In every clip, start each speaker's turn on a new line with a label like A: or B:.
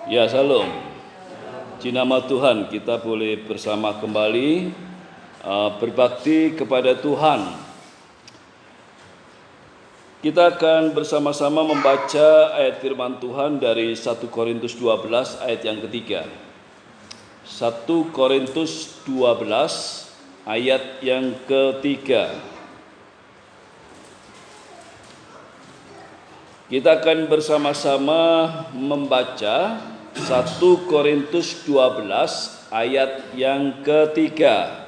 A: Ya, salam. Di nama Tuhan kita boleh bersama kembali berbakti kepada Tuhan. Kita akan bersama-sama membaca ayat firman Tuhan dari 1 Korintus 12 ayat yang ketiga. 1 Korintus 12 ayat yang ketiga. Kita akan bersama-sama membaca 1 Korintus 12 ayat yang ketiga.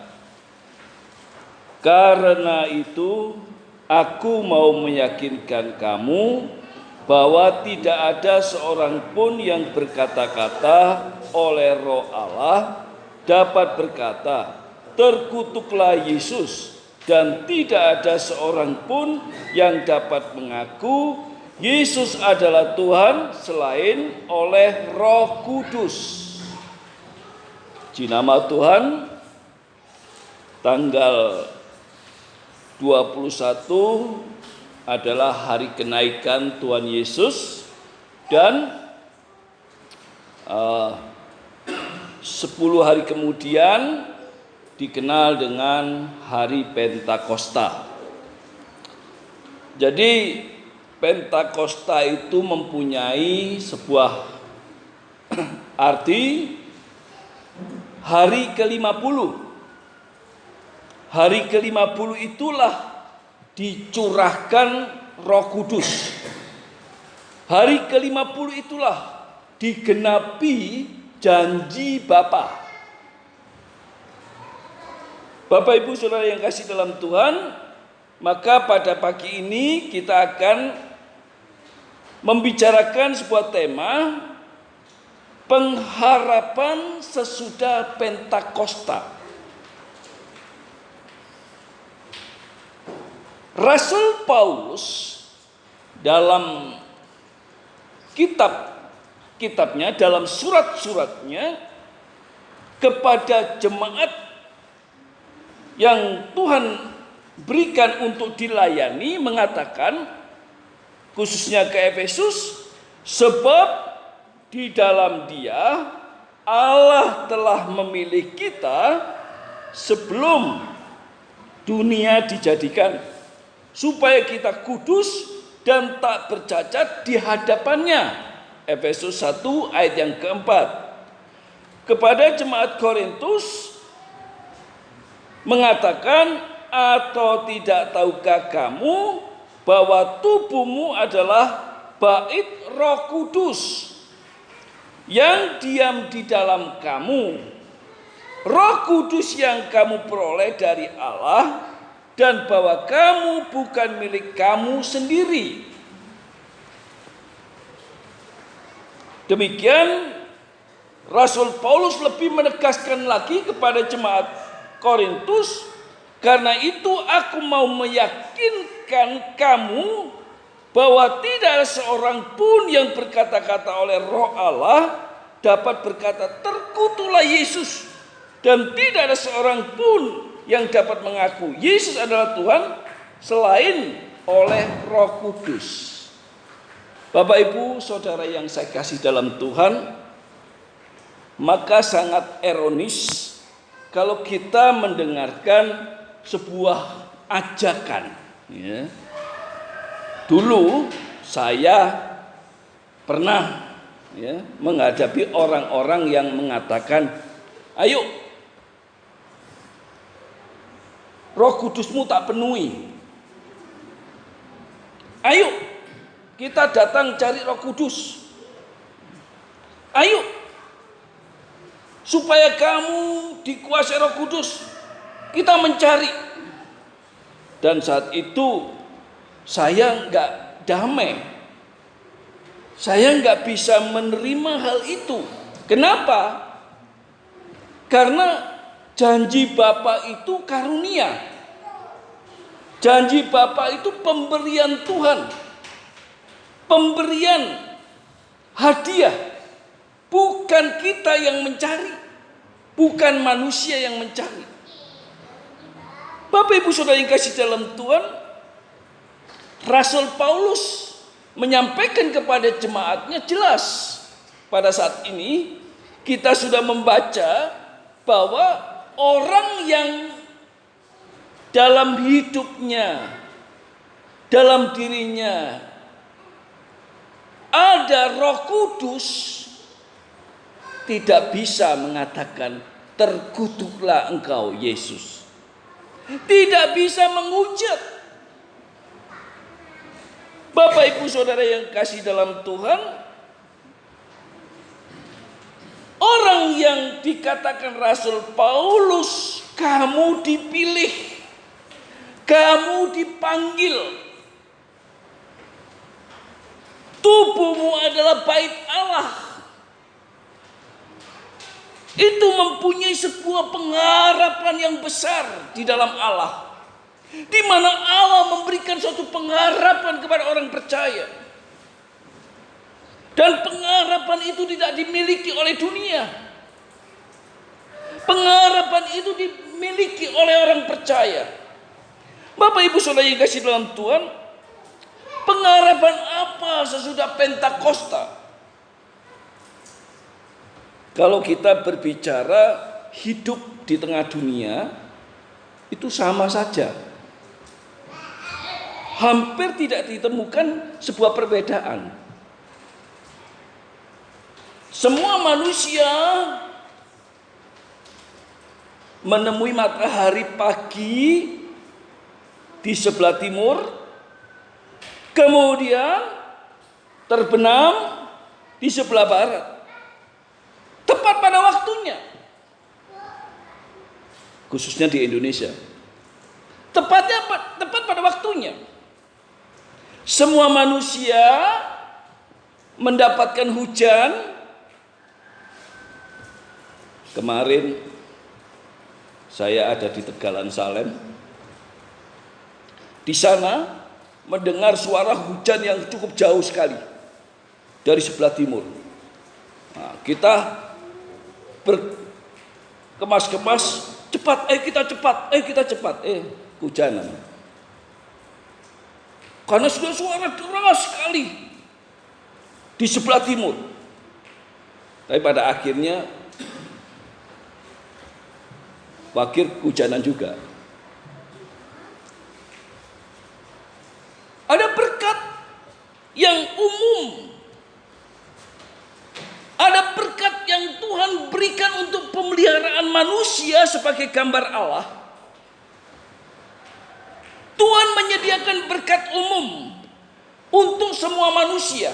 A: Karena itu aku mau meyakinkan kamu bahwa tidak ada seorang pun yang berkata-kata oleh Roh Allah dapat berkata, terkutuklah Yesus, dan tidak ada seorang pun yang dapat mengaku Yesus adalah Tuhan selain oleh Roh Kudus. Di nama Tuhan, tanggal 21 adalah hari kenaikan Tuhan Yesus, dan 10 hari kemudian dikenal dengan hari Pentakosta. Jadi Pentakosta itu mempunyai sebuah arti hari ke-50. Hari ke-50 itulah dicurahkan Roh Kudus. Hari ke-50 itulah digenapi janji Bapa. Bapak Ibu Saudara yang kasih dalam Tuhan, maka pada pagi ini kita akan membicarakan sebuah tema pengharapan sesudah Pentakosta. Rasul Paulus dalam kitabnya, dalam surat-suratnya kepada jemaat yang Tuhan berikan untuk dilayani mengatakan, khususnya ke Efesus, sebab di dalam Dia Allah telah memilih kita sebelum dunia dijadikan, supaya kita kudus dan tak bercacat di hadapannya. Efesus 1 ayat yang keempat. Kepada jemaat Korintus mengatakan, atau tidak tahukah kamu bahwa tubuhmu adalah bait Roh Kudus yang diam di dalam kamu, Roh Kudus yang kamu peroleh dari Allah, dan bahwa kamu bukan milik kamu sendiri. Demikian Rasul Paulus lebih menegaskan lagi kepada jemaat Korintus, karena itu aku mau meyakinkan kamu bahwa tidak ada seorang pun yang berkata-kata oleh Roh Allah dapat berkata, terkutuklah Yesus, dan tidak ada seorang pun yang dapat mengaku Yesus adalah Tuhan selain oleh Roh Kudus. Bapak Ibu Saudara yang saya kasih dalam Tuhan, maka sangat ironis kalau kita mendengarkan sebuah ajakan. Ya. Dulu saya pernah menghadapi orang-orang yang mengatakan, ayo Roh Kudusmu tak penuhi, ayo kita datang cari Roh Kudus, ayo supaya kamu dikuasai Roh Kudus, kita mencari. Dan saat itu saya nggak damai, saya nggak bisa menerima hal itu. Kenapa? Karena janji Bapa itu karunia, janji Bapa itu pemberian Tuhan, pemberian hadiah. Bukan kita yang mencari, bukan manusia yang mencari. Bapak Ibu Saudara yang kasih dalam Tuhan, Rasul Paulus menyampaikan kepada jemaatnya jelas pada saat ini kita sudah membaca bahwa orang yang dalam hidupnya, dalam dirinya ada Roh Kudus, tidak bisa mengatakan terkutuklah engkau Yesus. Tidak bisa menghujat. Bapak Ibu Saudara yang kasih dalam Tuhan, orang yang dikatakan Rasul Paulus, kamu dipilih, kamu dipanggil, tubuhmu adalah bait Allah. Itu mempunyai sebuah pengharapan yang besar di dalam Allah, di mana Allah memberikan suatu pengharapan kepada orang percaya. Dan pengharapan itu tidak dimiliki oleh dunia. Pengharapan itu dimiliki oleh orang percaya. Bapak Ibu Saudara yang kasih dalam Tuhan, pengharapan apa sesudah Pentakosta? Kalau kita berbicara hidup di tengah dunia, itu sama saja. Hampir tidak ditemukan sebuah perbedaan. Semua manusia menemui matahari pagi di sebelah timur, kemudian terbenam di sebelah barat. Tepat pada waktunya. Khususnya di Indonesia. Tepat pada waktunya. Semua manusia mendapatkan hujan. Kemarin saya ada di Tegalan Salem. Di sana mendengar suara hujan yang cukup jauh sekali dari sebelah timur. Nah, kita berkemas-kemas, cepat, kita cepat, hujanan. Karena sudah suara deras sekali di sebelah timur. Tapi pada akhirnya hujanan juga. Ada berkat yang umum. Ada berkat yang Tuhan berikan untuk pemeliharaan manusia sebagai gambar Allah. Tuhan menyediakan berkat umum untuk semua manusia.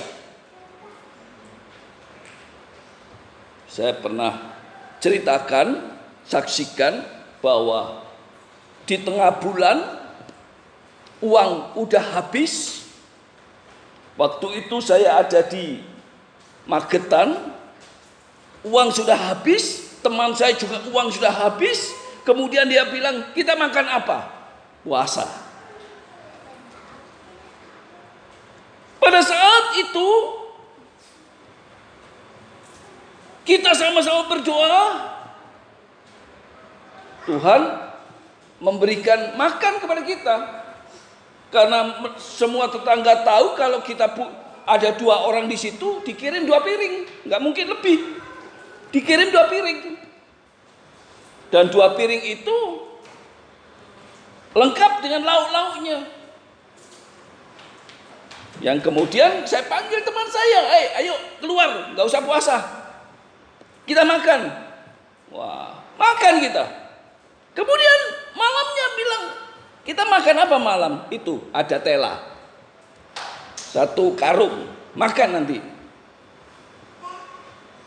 A: Saya pernah saksikan bahwa di tengah bulan uang udah habis. Waktu itu saya ada di Magetan, uang sudah habis, teman saya juga uang sudah habis. Kemudian dia bilang, kita makan apa? Puasa. Pada saat itu kita sama-sama berdoa, Tuhan memberikan makan kepada kita. Karena semua tetangga tahu kalau kita ada 2 orang di situ, dikirim 2 piring, nggak mungkin lebih. Dikirim 2 piring. Dan 2 piring itu lengkap dengan lauk-lauknya. Yang kemudian saya panggil teman saya, ayo keluar, nggak usah puasa. Kita makan. Wah, makan kita. Kemudian malamnya bilang, kita makan apa malam? Itu ada tela. 1 karung, makan nanti.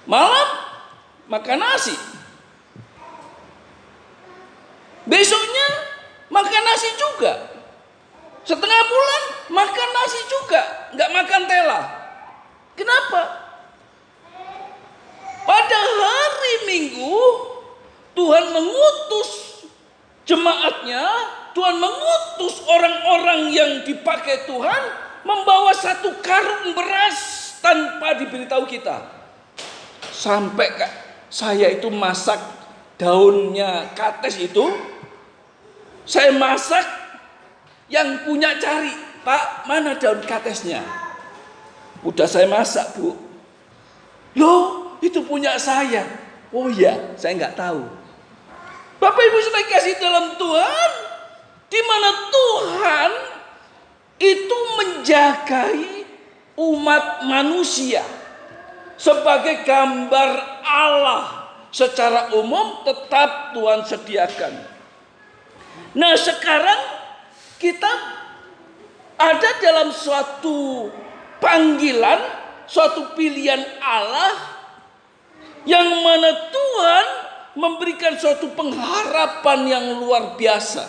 A: Malam makan nasi. Besoknya makan nasi juga. Setengah bulan makan nasi juga, nggak makan tela. Kenapa? Pada hari Minggu Tuhan mengutus jemaatnya, Tuhan mengutus orang-orang yang dipakai Tuhan membawa 1 karung beras tanpa diberitahu kita. Sampai saya itu masak daunnya kates itu, saya masak, yang punya cari, Pak, mana daun katesnya? Udah saya masak, Bu. Loh, itu punya saya. Oh iya, saya nggak tahu. Bapak Ibu sudah kasih dalam Tuhan, di mana Tuhan itu menjagai umat manusia sebagai gambar Allah. Secara umum tetap Tuhan sediakan. Nah, sekarang kita ada dalam suatu panggilan, suatu pilihan Allah, yang mana Tuhan memberikan suatu pengharapan yang luar biasa.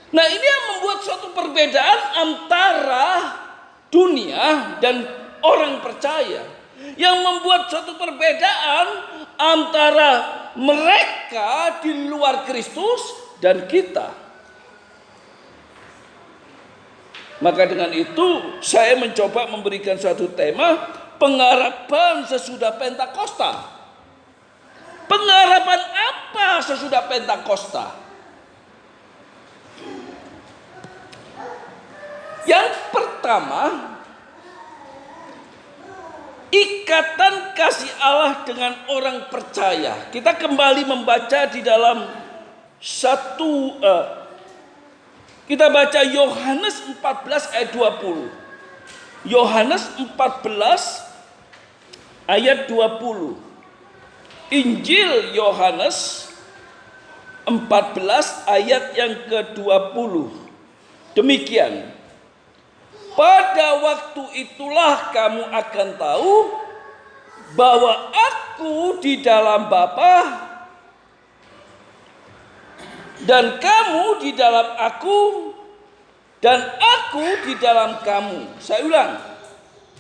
A: Nah, ini yang membuat suatu perbedaan antara dunia dan orang percaya, yang membuat suatu perbedaan antara mereka di luar Kristus dan kita. Maka dengan itu saya mencoba memberikan suatu tema pengharapan sesudah Pentakosta. Pengharapan apa sesudah Pentakosta? Yang pertama, ikatan kasih Allah dengan orang percaya. Kita kembali membaca di dalam kita baca Yohanes 14 ayat 20. Yohanes 14 ayat 20. Injil Yohanes 14 ayat yang ke-20. Demikian. Pada waktu itulah kamu akan tahu bahwa aku di dalam Bapa dan kamu di dalam aku dan aku di dalam kamu. Saya ulang.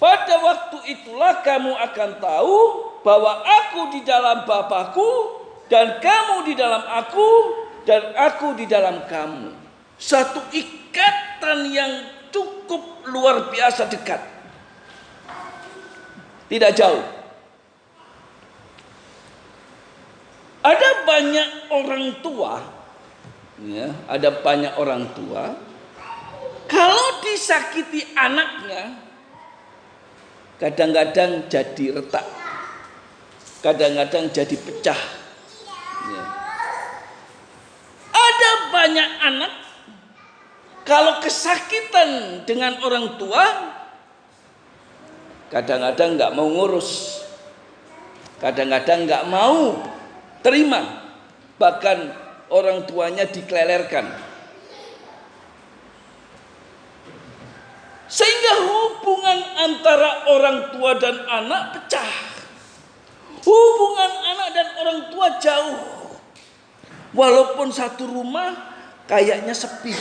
A: Pada waktu itulah kamu akan tahu bahwa aku di dalam Bapakku dan kamu di dalam aku dan aku di dalam kamu. Satu ikatan yang cukup luar biasa dekat. Tidak jauh. Ada banyak orang tua, ya, ada banyak orang tua, kalau disakiti anaknya, kadang-kadang jadi retak, kadang-kadang jadi pecah. Ya. Ada banyak anak, kalau kesakitan dengan orang tua, kadang-kadang nggak mau ngurus, kadang-kadang nggak mau terima, bahkan orang tuanya dikelelerkan. Sehingga hubungan antara orang tua dan anak pecah. Hubungan anak dan orang tua jauh. Walaupun satu rumah kayaknya sepi.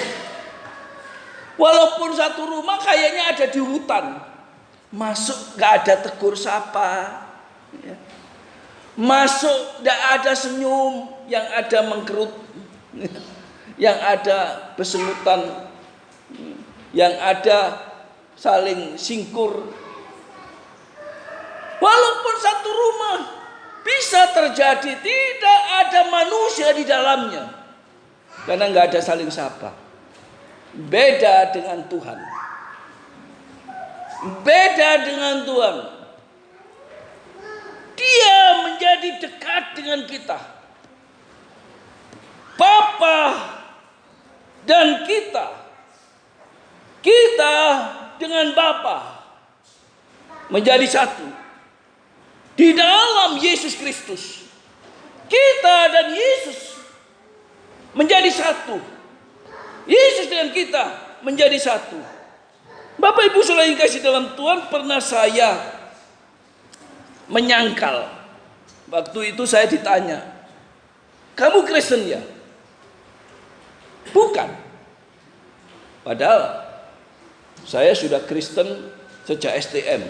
A: Walaupun satu rumah kayaknya ada di hutan. Masuk gak ada tegur sapa. Masuk gak ada senyum, yang ada mengkerut, yang ada besemutan, yang ada saling singkur. Walaupun satu rumah bisa terjadi tidak ada manusia di dalamnya, karena gak ada saling sapa. Beda dengan Tuhan. Beda dengan Tuhan. Dia menjadi dekat dengan kita. Bapa dan kita. Kita dengan Bapa menjadi satu. Di dalam Yesus Kristus. Kita dan Yesus menjadi satu. Yesus dengan kita menjadi satu. Bapak Ibu saudara yang kasih dalam Tuhan, pernah saya menyangkal. Waktu itu saya ditanya, kamu Kristen ya? Bukan. Padahal saya sudah Kristen sejak STM.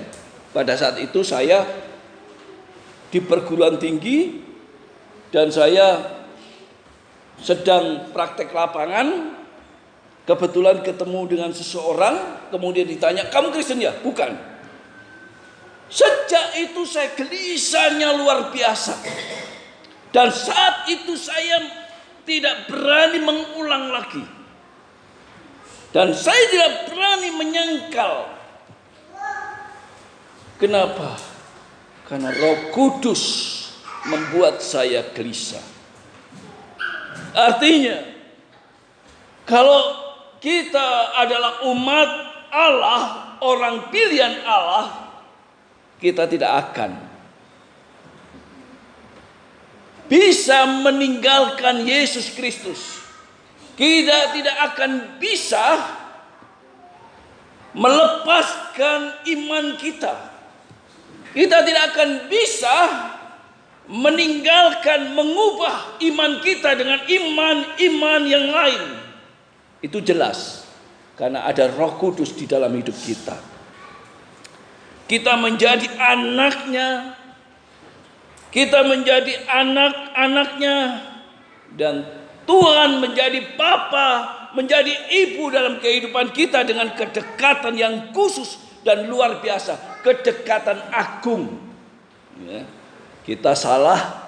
A: Pada saat itu saya di perguruan tinggi dan saya sedang praktek lapangan. Kebetulan ketemu dengan seseorang, kemudian ditanya, kamu Kristen ya? Bukan. Sejak itu saya gelisahnya luar biasa. Dan saat itu saya tidak berani mengulang lagi. Dan saya tidak berani menyangkal. Kenapa? Karena Roh Kudus membuat saya gelisah. Artinya, kalau kita adalah umat Allah, orang pilihan Allah, kita tidak akan bisa meninggalkan Yesus Kristus. Kita tidak akan bisa melepaskan iman kita. Kita tidak akan bisa meninggalkan, mengubah iman kita dengan iman yang lain. Itu jelas, karena ada Roh Kudus di dalam hidup kita. Kita menjadi anaknya, kita menjadi anak-anaknya, dan Tuhan menjadi Bapa, menjadi Ibu dalam kehidupan kita dengan kedekatan yang khusus dan luar biasa, kedekatan agung. Ya. Kita salah,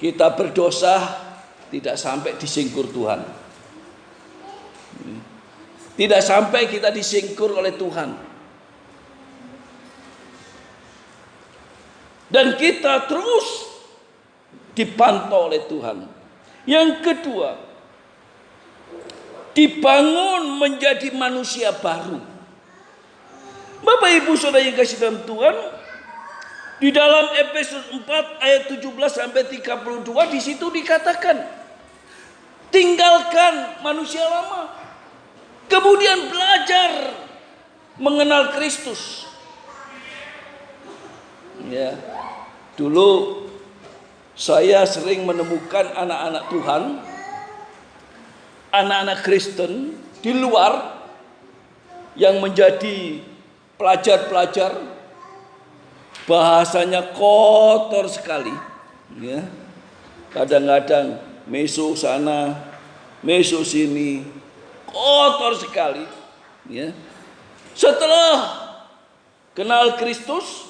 A: kita berdosa, tidak sampai disingkur Tuhan. Tidak sampai kita disingkur oleh Tuhan. Dan kita terus dipantau oleh Tuhan. Yang kedua, dibangun menjadi manusia baru. Bapak Ibu Saudara yang kasih dalam Tuhan, di dalam Efesus 4 ayat 17 sampai 32 di situ dikatakan, tinggalkan manusia lama, kemudian belajar mengenal Kristus. Ya, dulu saya sering menemukan anak-anak Tuhan, anak-anak Kristen di luar yang menjadi pelajar-pelajar, bahasanya kotor sekali. Ya, kadang-kadang meso sana, meso sini, kotor sekali. Ya. Setelah kenal Kristus,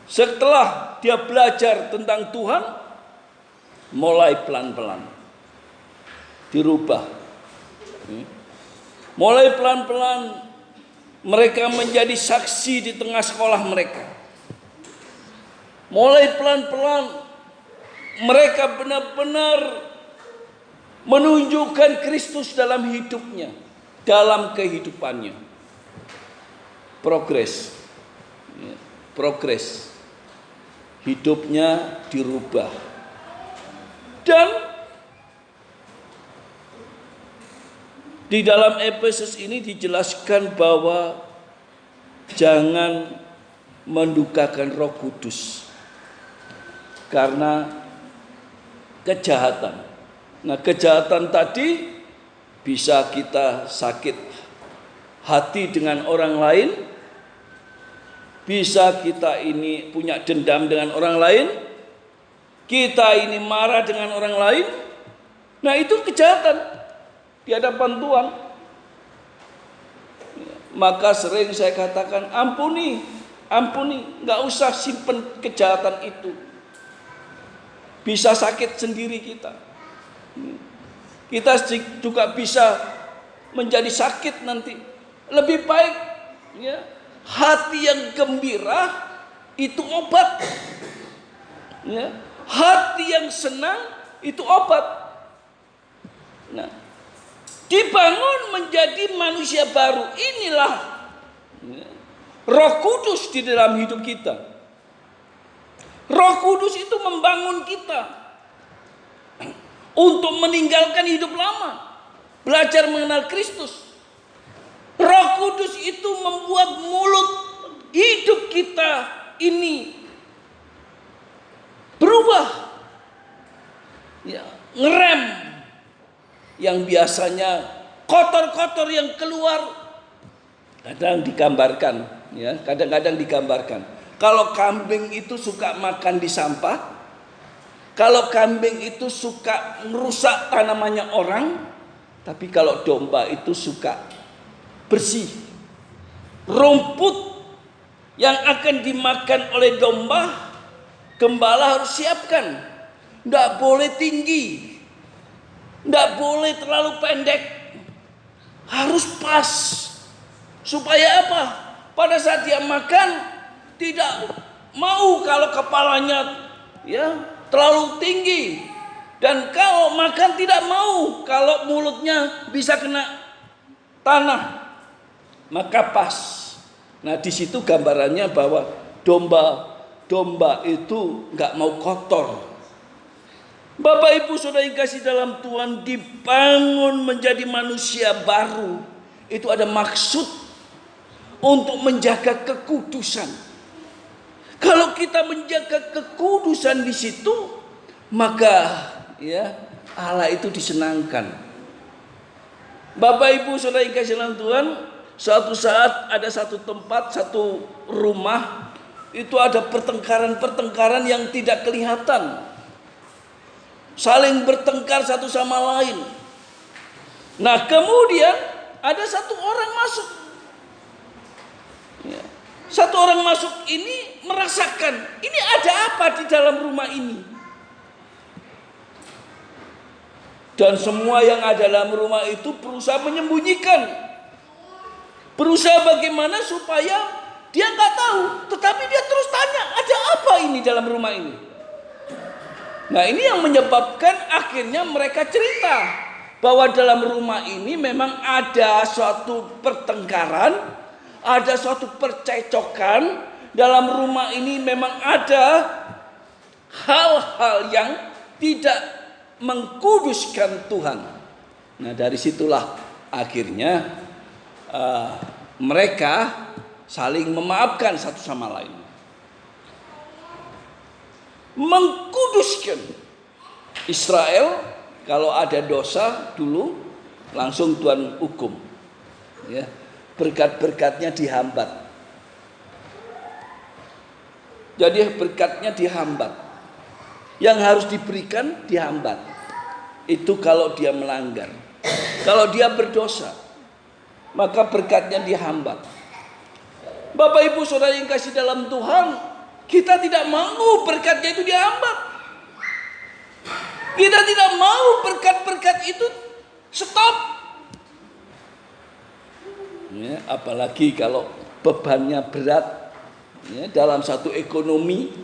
A: setelah dia belajar tentang Tuhan, mulai pelan-pelan dirubah. Mulai pelan-pelan mereka menjadi saksi di tengah sekolah mereka. Mulai pelan-pelan mereka benar-benar menunjukkan Kristus dalam hidupnya, dalam kehidupannya. Progres. Progres. Hidupnya dirubah. Dan di dalam Efesus ini dijelaskan bahwa jangan mendukakan Roh Kudus karena kejahatan. Nah, kejahatan tadi bisa kita sakit hati dengan orang lain, bisa kita ini punya dendam dengan orang lain, kita ini marah dengan orang lain. Nah, itu kejahatan di hadapan Tuhan. Maka sering saya katakan, ampuni, nggak usah simpen kejahatan itu. Bisa sakit sendiri kita. Kita juga bisa menjadi sakit nanti. Lebih baik ya, hati yang gembira itu obat. Ya, hati yang senang itu obat. Nah, dibangun menjadi manusia baru. Inilah ya, Roh Kudus di dalam hidup kita. Roh Kudus itu membangun kita untuk meninggalkan hidup lama, belajar mengenal Kristus. Roh Kudus itu membuat mulut hidup kita ini berubah, ya, ngerem yang biasanya kotor-kotor yang keluar. Kadang digambarkan. Kalau kambing itu suka makan di sampah, kalau kambing itu suka merusak tanamannya orang, tapi kalau domba itu suka bersih. Rumput yang akan dimakan oleh domba, gembala harus siapkan. Tidak boleh tinggi, tidak boleh terlalu pendek, harus pas. Supaya apa? Pada saat dia makan tidak mau kalau kepalanya terlalu tinggi, dan kalau makan tidak mau kalau mulutnya bisa kena tanah, maka pas. Nah, di situ gambarannya bahwa domba itu nggak mau kotor. Bapak Ibu Saudara yang kasih dalam Tuhan, dibangun menjadi manusia baru itu ada maksud untuk menjaga kekudusan. Kalau kita menjaga kekudusan di situ, maka Allah itu disenangkan. Bapak Ibu Saudara yang kasih dalam Tuhan, suatu saat ada satu tempat, satu rumah, itu ada pertengkaran yang tidak kelihatan. Saling bertengkar satu sama lain. Nah, kemudian ada satu orang masuk. Satu orang masuk ini merasakan, ini ada apa di dalam rumah ini? Dan semua yang ada dalam rumah itu berusaha menyembunyikan. Berusaha bagaimana supaya dia nggak tahu, tetapi dia terus tanya, ada apa ini dalam rumah ini? Nah, ini yang menyebabkan akhirnya mereka cerita bahwa dalam rumah ini memang ada suatu pertengkaran, ada suatu percecokan. Dalam rumah ini memang ada hal-hal yang tidak mengkuduskan Tuhan. Nah, dari situlah akhirnya mereka saling memaafkan satu sama lain, mengkuduskan. Israel kalau ada dosa dulu langsung Tuhan hukum, berkat-berkatnya dihambat. Jadi berkatnya dihambat, yang harus diberikan dihambat. Itu kalau dia melanggar. Kalau dia berdosa, maka berkatnya dihambat. Bapak Ibu Saudara yang kasih dalam Tuhan, kita tidak mau berkatnya itu dihambat. Kita tidak mau berkat-berkat itu stop. Apalagi kalau bebannya berat dalam satu ekonomi.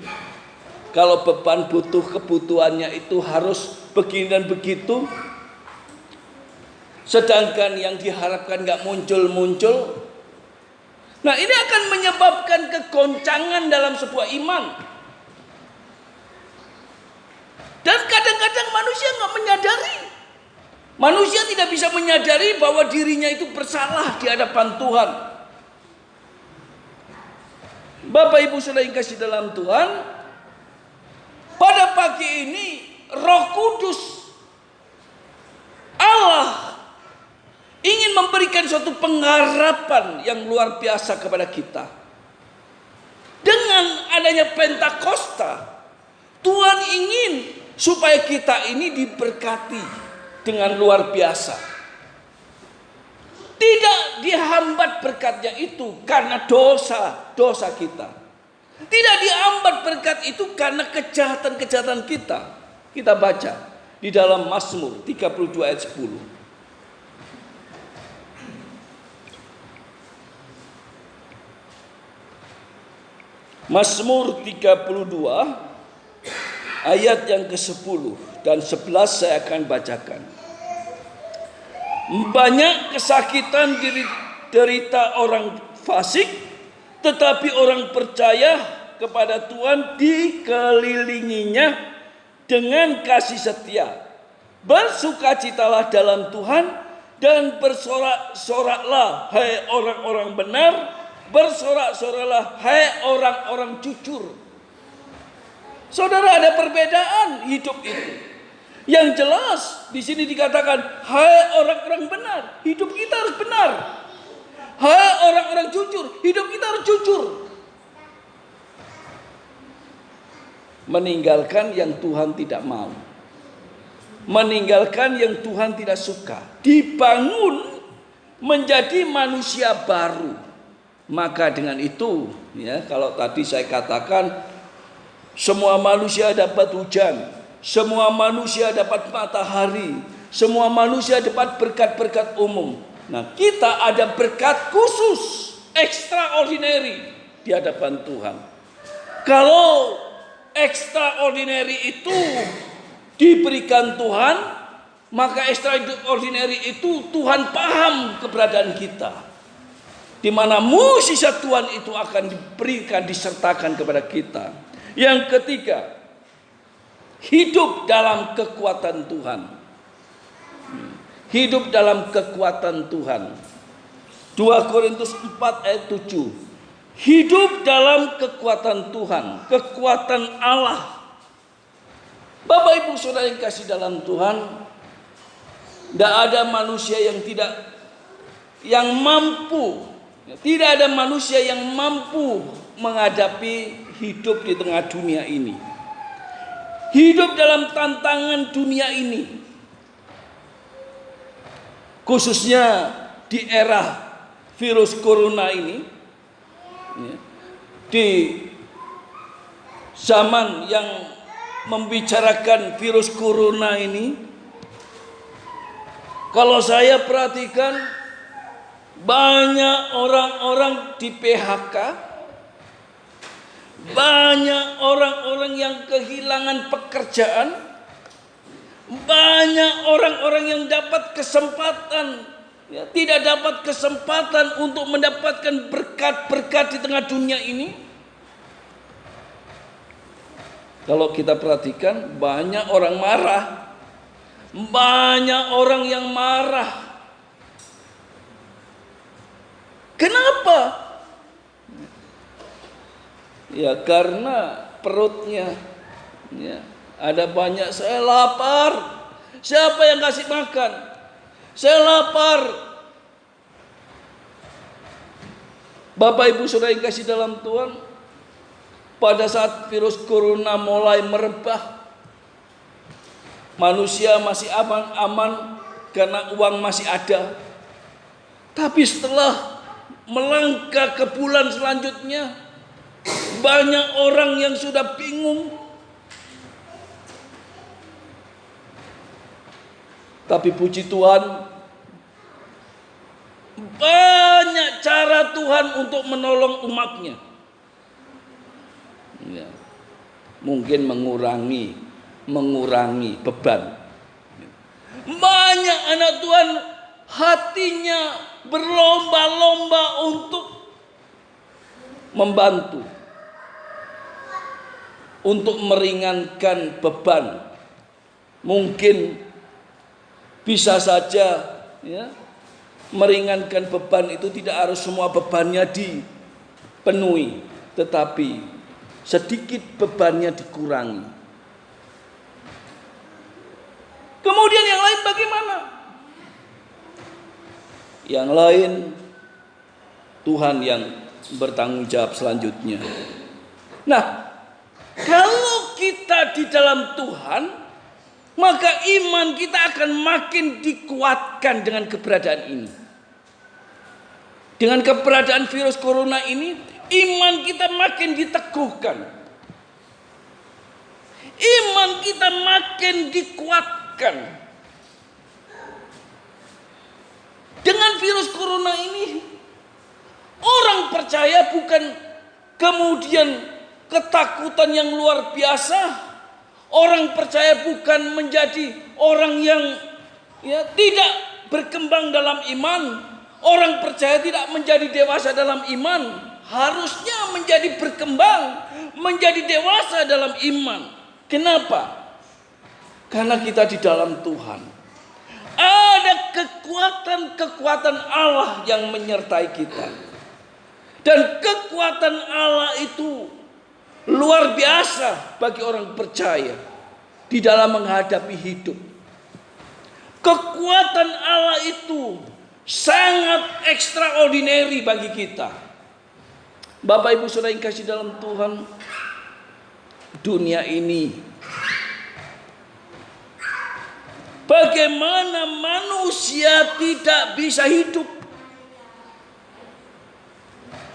A: Kalau beban kebutuhannya itu harus begini dan begitu, sedangkan yang diharapkan nggak muncul. Nah, ini akan menyebabkan kegoncangan dalam sebuah iman. Dan kadang-kadang manusia nggak menyadari. Manusia tidak bisa menyadari bahwa dirinya itu bersalah di hadapan Tuhan. Bapak Ibu Saudara yang kasih dalam Tuhan, pada pagi ini Roh Kudus Allah ingin memberikan suatu pengharapan yang luar biasa kepada kita. Dengan adanya Pentakosta, Tuhan ingin supaya kita ini diberkati dengan luar biasa. Tidak dihambat berkatnya itu karena dosa kita. Tidak dihambat berkat itu karena kejahatan kita. Kita baca di dalam Mazmur 32 ayat 10. Mazmur 32 ayat yang ke-10 dan 11 saya akan bacakan. Banyak kesakitan derita orang fasik, tetapi orang percaya kepada Tuhan dikelilinginya dengan kasih setia. Bersukacitalah dalam Tuhan dan bersorak-soraklah hai orang-orang benar, bersorak-soraklah hai orang-orang jujur. Saudara, ada perbedaan hidup itu. Yang jelas di sini dikatakan hai orang-orang benar, hidup kita harus benar. Hai orang-orang jujur, hidup kita harus jujur. Meninggalkan yang Tuhan tidak mau, meninggalkan yang Tuhan tidak suka, dibangun menjadi manusia baru. Maka dengan itu, kalau tadi saya katakan semua manusia dapat hujan, semua manusia dapat matahari, semua manusia dapat berkat-berkat umum. Nah, kita ada berkat khusus, extraordinary di hadapan Tuhan. Kalau extraordinary itu diberikan Tuhan, maka extraordinary itu Tuhan paham keberadaan kita. Di mana mukjizat Tuhan itu akan diberikan, disertakan kepada kita. Yang ketiga, hidup dalam kekuatan Tuhan. Hidup dalam kekuatan Tuhan. 2 Korintus 4 ayat 7. Hidup dalam kekuatan Tuhan, kekuatan Allah. Bapak Ibu Saudara yang kasih dalam Tuhan, tidak ada manusia yang mampu, tidak ada manusia yang mampu menghadapi hidup di tengah dunia ini. Hidup dalam tantangan dunia ini, khususnya di era virus corona ini, di zaman yang membicarakan virus corona ini, kalau saya perhatikan banyak orang-orang di PHK, banyak orang-orang yang kehilangan pekerjaan, banyak orang-orang yang dapat kesempatan, tidak dapat kesempatan untuk mendapatkan berkat-berkat di tengah dunia ini. Kalau kita perhatikan, banyak orang marah, banyak orang yang marah. Kenapa? Ya karena perutnya, ada banyak, saya lapar. Siapa yang kasih makan? Saya lapar. Bapak Ibu Saudara yang kasih dalam Tuhan, pada saat virus corona mulai merebak, manusia masih aman karena uang masih ada. Tapi setelah melangkah ke bulan selanjutnya, banyak orang yang sudah bingung. Tapi puji Tuhan, banyak cara Tuhan untuk menolong umatnya. Mungkin mengurangi beban. Banyak anak Tuhan hatinya berlomba-lomba untuk membantu, untuk meringankan beban. Mungkin bisa saja meringankan beban itu tidak harus semua bebannya dipenuhi, tetapi sedikit bebannya dikurangi. Kemudian yang lain bagaimana? Yang lain Tuhan yang bertanggung jawab selanjutnya. Nah, kalau kita di dalam Tuhan, maka iman kita akan makin dikuatkan dengan keberadaan ini. Dengan keberadaan virus corona ini, iman kita makin diteguhkan. Iman kita makin dikuatkan. Dengan virus corona ini, orang percaya bukan kemudian ketakutan yang luar biasa. Orang percaya bukan menjadi orang yang tidak berkembang dalam iman. Orang percaya tidak menjadi dewasa dalam iman. Harusnya menjadi berkembang, menjadi dewasa dalam iman. Kenapa? Karena kita di dalam Tuhan. Ada kekuatan-kekuatan Allah yang menyertai kita. Dan kekuatan Allah itu luar biasa bagi orang percaya di dalam menghadapi hidup. Kekuatan Allah itu sangat extraordinary bagi kita. Bapak Ibu Saudara yang kasih dalam Tuhan, dunia ini, bagaimana manusia tidak bisa hidup?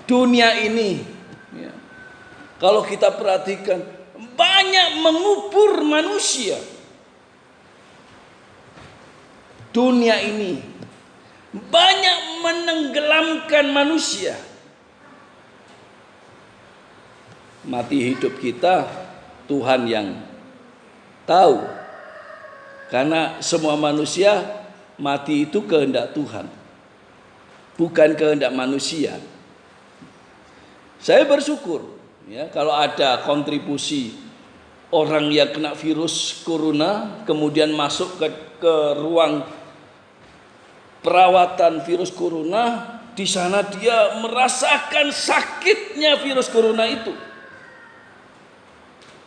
A: Dunia ini, kalau kita perhatikan, banyak mengubur manusia. Dunia ini banyak menenggelamkan manusia. Mati hidup kita Tuhan yang tahu. Karena semua manusia mati itu kehendak Tuhan, bukan kehendak manusia. Saya bersyukur ya kalau ada kontribusi orang yang kena virus corona kemudian masuk ke ruang perawatan virus corona. Di sana dia merasakan sakitnya virus corona itu.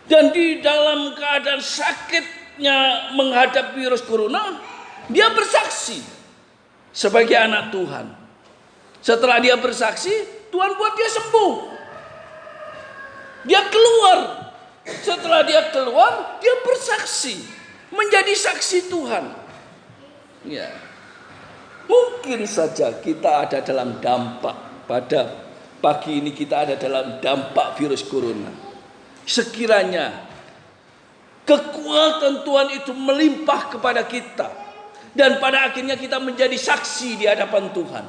A: Dan di dalam keadaan sakitnya menghadap virus corona, dia bersaksi sebagai anak Tuhan. Setelah dia bersaksi, Tuhan buat dia sembuh. Dia keluar. Setelah dia keluar, dia bersaksi, menjadi saksi Tuhan. Ya. Mungkin saja kita ada dalam dampak, pada pagi ini kita ada dalam dampak virus corona. Sekiranya kekuatan Tuhan itu melimpah kepada kita, dan pada akhirnya kita menjadi saksi di hadapan Tuhan.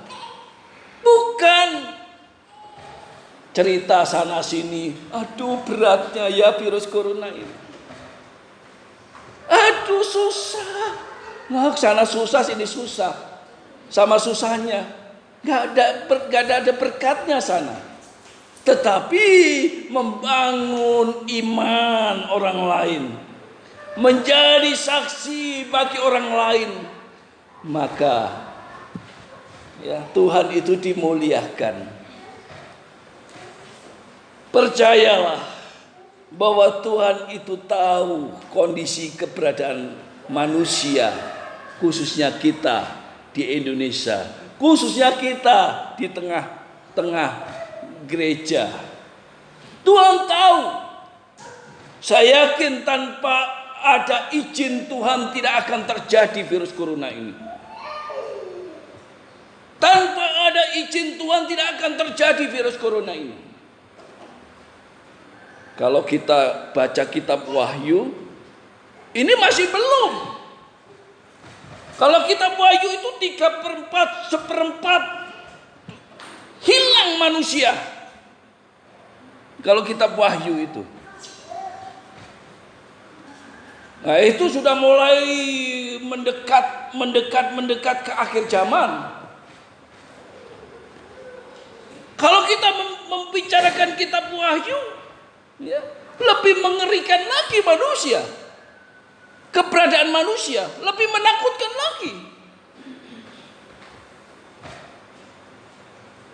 A: Bukan cerita sana sini, aduh beratnya ya virus corona ini. Aduh susah. Nah, sana susah sini susah. Sama susahnya gak ada berkatnya sana. Tetapi membangun iman orang lain, menjadi saksi bagi orang lain, maka ya Tuhan itu dimuliakan. Percayalah bahwa Tuhan itu tahu kondisi keberadaan manusia, khususnya kita di Indonesia, khususnya kita di tengah-tengah gereja. Tuhan tahu. Saya yakin tanpa ada izin Tuhan tidak akan terjadi virus corona ini. Tanpa ada izin Tuhan tidak akan terjadi virus corona ini. Kalau kita baca kitab Wahyu, ini masih belum. Kalau kitab Wahyu itu 3/4, 1/4 hilang manusia. Kalau kitab Wahyu itu. Nah, itu sudah mulai mendekat ke akhir zaman. Kalau kita membicarakan kitab Wahyu, ya, lebih mengerikan lagi manusia. Keberadaan manusia lebih menakutkan lagi.